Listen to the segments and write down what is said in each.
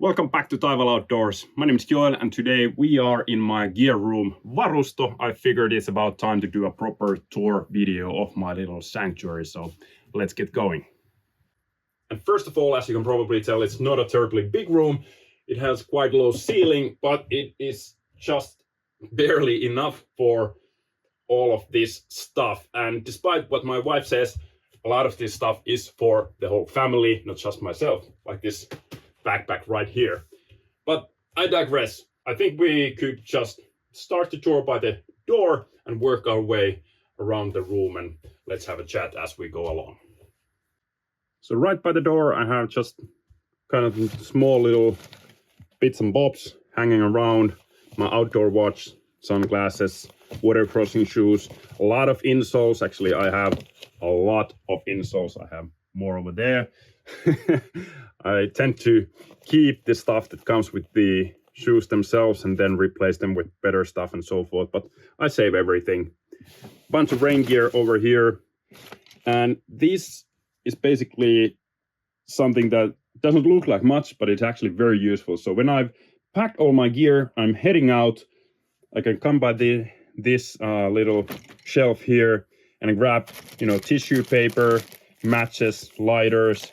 Welcome back to Taival Outdoors. My name is Joel and today we are in my gear room Varusto. I figured it's about time to do a proper tour video of my little sanctuary, so let's get going. And first of all, as you can probably tell, it's not a terribly big room. It has quite low ceiling, but it is just barely enough for all of this stuff. And despite what my wife says, a lot of this stuff is for the whole family, not just myself, like this backpack right here. But I digress. I think we could just start the tour by the door and work our way around the room, and let's have a chat as we go along. So right by the door I have just kind of small little bits and bobs hanging around. My outdoor watch, sunglasses, water crossing shoes, a lot of insoles. Actually, I have a lot of insoles. I have more over there. I tend to keep the stuff that comes with the shoes themselves and then replace them with better stuff and so forth, but I save everything. Bunch of rain gear over here, and this is basically something that doesn't look like much, but it's actually very useful. So when I've packed all my gear, I'm heading out, I can come by this little shelf here and grab, tissue paper, matches, lighters,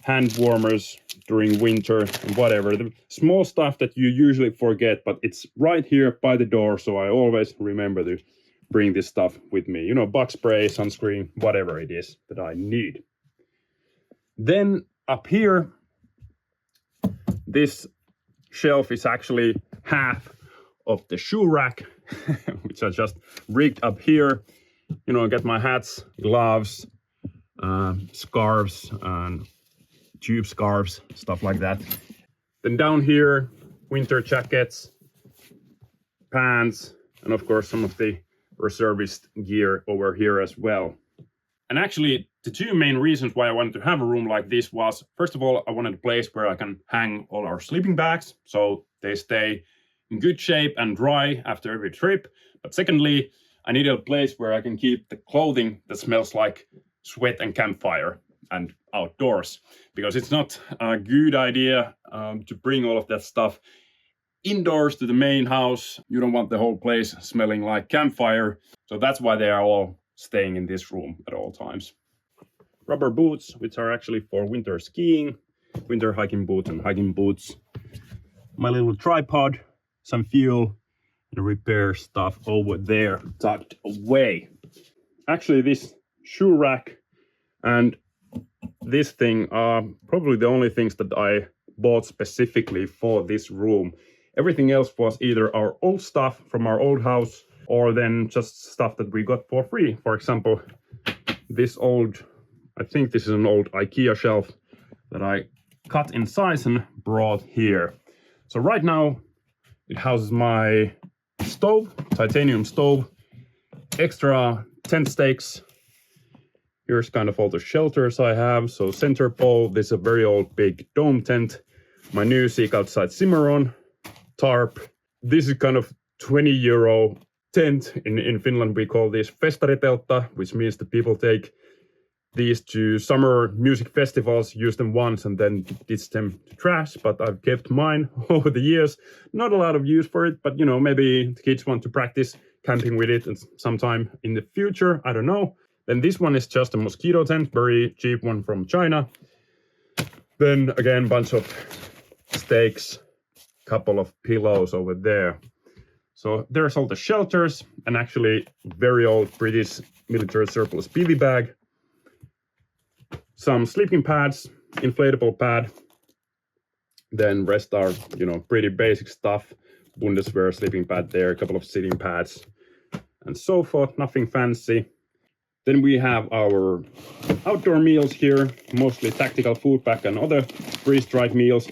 hand warmers during winter, and whatever. The small stuff that you usually forget, but it's right here by the door, so I always remember to bring this stuff with me. Bug spray, sunscreen, whatever it is that I need. Then up here, this shelf is actually half of the shoe rack, which I just rigged up here. Get my hats, gloves, scarves, and tube scarves, stuff like that. Then down here, winter jackets, pants, and of course some of the reservist gear over here as well. And actually, the two main reasons why I wanted to have a room like this was, first of all, I wanted a place where I can hang all our sleeping bags so they stay in good shape and dry after every trip. But secondly, I needed a place where I can keep the clothing that smells like sweat and campfire and outdoors, because it's not a good idea to bring all of that stuff indoors to the main house. You don't want the whole place smelling like campfire, so that's why they are all staying in this room at all times. Rubber boots, which are actually for winter skiing, winter hiking boots and hiking boots. My little tripod, some fuel, and repair stuff over there tucked away. Actually, this shoe rack and this thing are probably the only things that I bought specifically for this room. Everything else was either our old stuff from our old house or then just stuff that we got for free. For example, this old, I think this is an old IKEA shelf that I cut in size and brought here. So right now it houses my stove, titanium stove, extra tent stakes. Here's kind of all the shelters I have. So center pole, this is a very old big dome tent. My new Seek Outside Cimarron tarp. This is kind of 20 euro tent. In Finland we call this festariteltta, which means that people take these to summer music festivals, use them once and then ditch them to trash. But I've kept mine over the years. Not a lot of use for it, but maybe the kids want to practice camping with it sometime in the future. I don't know. Then this one is just a mosquito tent, very cheap one from China. Then again, bunch of stakes, couple of pillows over there. So there's all the shelters, and actually very old British military surplus PV bag. Some sleeping pads, inflatable pad. Then rest are, pretty basic stuff. Bundeswehr sleeping pad there, a couple of sitting pads, and so forth, nothing fancy. Then we have our outdoor meals here, mostly tactical food pack and other freeze-dried meals.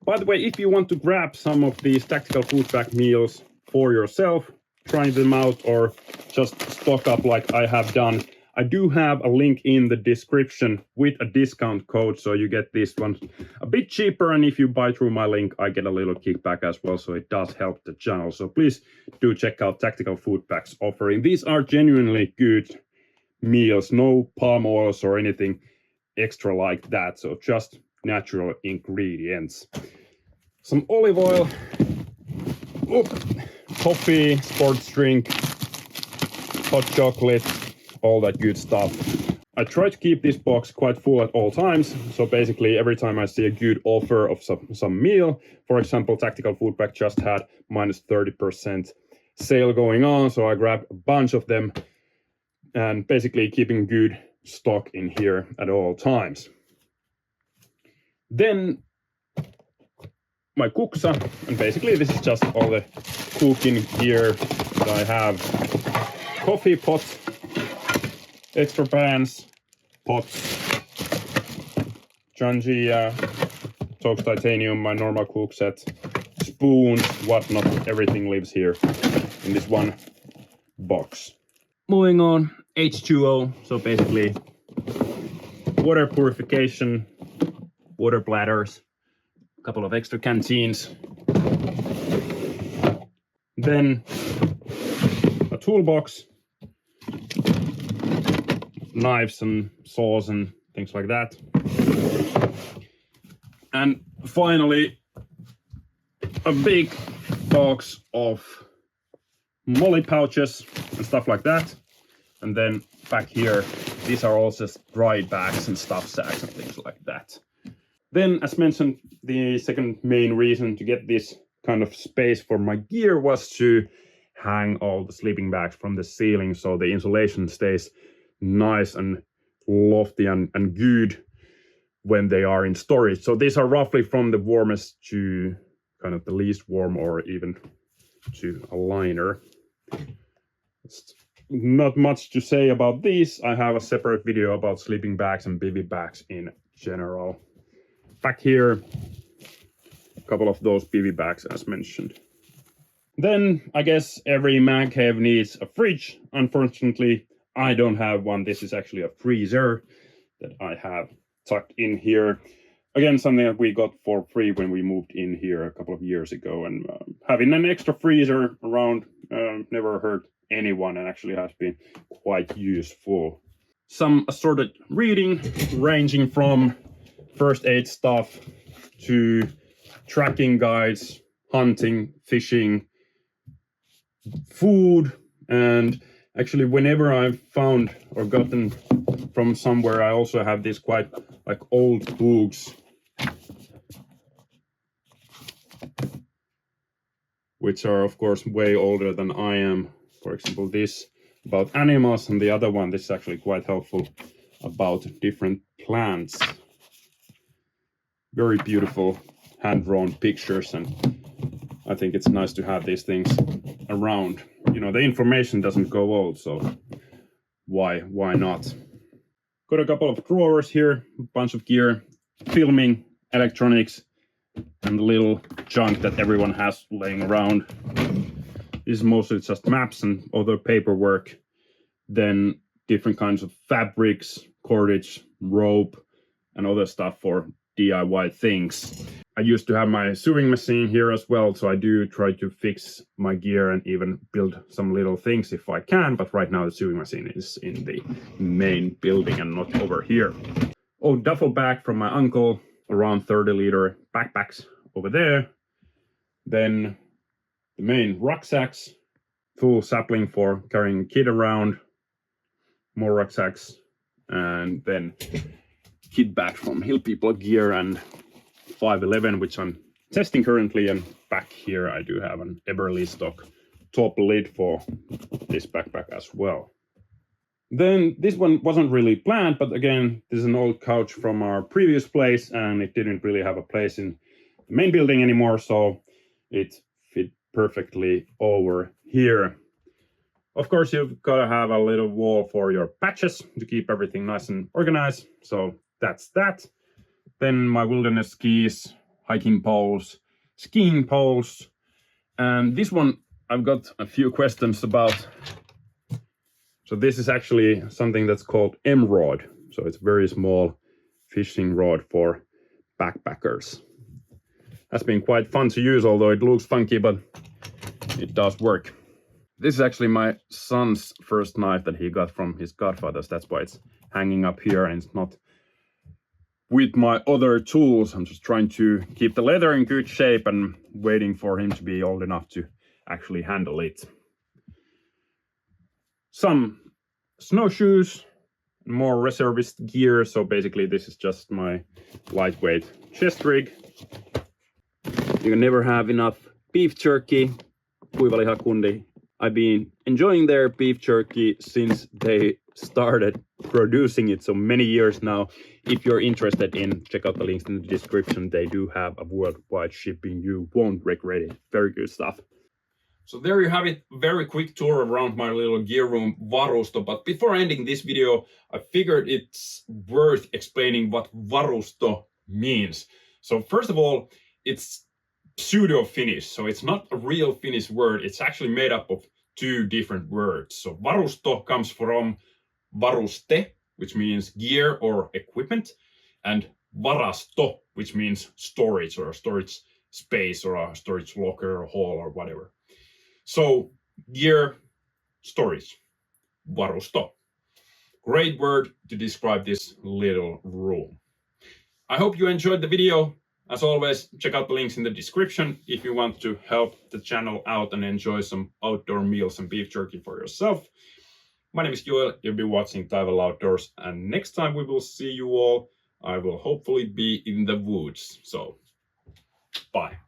By the way, if you want to grab some of these tactical food pack meals for yourself, trying them out or just stock up like I have done, I do have a link in the description with a discount code, so you get this one a bit cheaper, and if you buy through my link, I get a little kickback as well, so it does help the channel. So please do check out Tactical Food Packs offering. These are genuinely good meals, no palm oils or anything extra like that, so just natural ingredients. some olive oil, coffee, sports drink, hot chocolate, all that good stuff. I try to keep this box quite full at all times. So basically every time I see a good offer of some meal, for example, Tactical Food Pack just had minus 30% sale going on. So I grab a bunch of them and basically keeping good stock in here at all times. Then my kuksa, and basically this is just all the cooking gear that I have. Coffee pot, extra pans, pots, Janji Tox Titanium, my normal cook set, spoons, whatnot, everything lives here in this one box. Moving on, H2O, so basically water purification, water bladders, a couple of extra canteens. Then a toolbox, knives and saws and things like that. And finally, a big box of molly pouches and stuff like that. And then back here, these are all just dry bags and stuff sacks and things like that. Then, as mentioned, the second main reason to get this kind of space for my gear was to hang all the sleeping bags from the ceiling so the insulation stays nice and lofty and good when they are in storage. So these are roughly from the warmest to kind of the least warm, or even to a liner. It's not much to say about these. I have a separate video about sleeping bags and bivy bags in general. Back here, a couple of those bivy bags as mentioned. Then I guess every man cave needs a fridge. Unfortunately, I don't have one. This is actually a freezer that I have tucked in here. Again, something that we got for free when we moved in here a couple of years ago. And having an extra freezer around never hurt anyone, and actually has been quite useful. Some assorted reading, ranging from first aid stuff to tracking guides, hunting, fishing, food, and actually whenever I've found or gotten from somewhere, I also have these quite like old books which are of course way older than I am. For example, this about animals, and the other one, this is actually quite helpful about different plants. Very beautiful hand-drawn pictures, and I think it's nice to have these things around. You know, the information doesn't go old, so why not? Got a couple of drawers here, a bunch of gear, filming, electronics, and the little junk that everyone has laying around. This is mostly just maps and other paperwork. Then different kinds of fabrics, cordage, rope, and other stuff for DIY things. I used to have my sewing machine here as well, so I do try to fix my gear and even build some little things if I can, but right now the sewing machine is in the main building and not over here. Oh, duffel bag from my uncle, around 30-liter backpacks over there. Then the main rucksacks, full sapling for carrying a kid around, more rucksacks, and then kit bag from Hill People Gear and 511, which I'm testing currently. And back here I do have an Eberly stock top lid for this backpack as well. Then this one wasn't really planned, but again, this is an old couch from our previous place and it didn't really have a place in the main building anymore, so it fit perfectly over here. Of course, you've got to have a little wall for your patches to keep everything nice and organized, so that's that. Then my wilderness skis, hiking poles, skiing poles, and this one I've got a few questions about. So this is actually something that's called M-Rod. So it's a very small fishing rod for backpackers. That's been quite fun to use, although it looks funky, but it does work. This is actually my son's first knife that he got from his godfathers. That's why it's hanging up here and it's not with my other tools. I'm just trying to keep the leather in good shape and waiting for him to be old enough to actually handle it. Some snowshoes, more reservist gear. So basically this is just my lightweight chest rig. You can never have enough beef jerky. Kuivalihakundi. I've been enjoying their beef jerky since they started producing it, so many years now. If you're interested in, check out the links in the description. They do have a worldwide shipping. You won't regret it. Very good stuff. So there you have it, very quick tour around my little gear room varusto. But before ending this video, I figured it's worth explaining what varusto means. So first of all, it's pseudo-Finnish, so it's not a real Finnish word. It's actually made up of two different words. So varusto comes from varuste, which means gear or equipment, and varasto, which means storage or a storage space or a storage locker or hall or whatever. So gear, storage, varusto. Great word to describe this little room. I hope you enjoyed the video. As always, check out the links in the description if you want to help the channel out and enjoy some outdoor meals and beef jerky for yourself. My name is Joel, you'll be watching Taival Outdoors, and next time we will see you all, I will hopefully be in the woods. So, bye.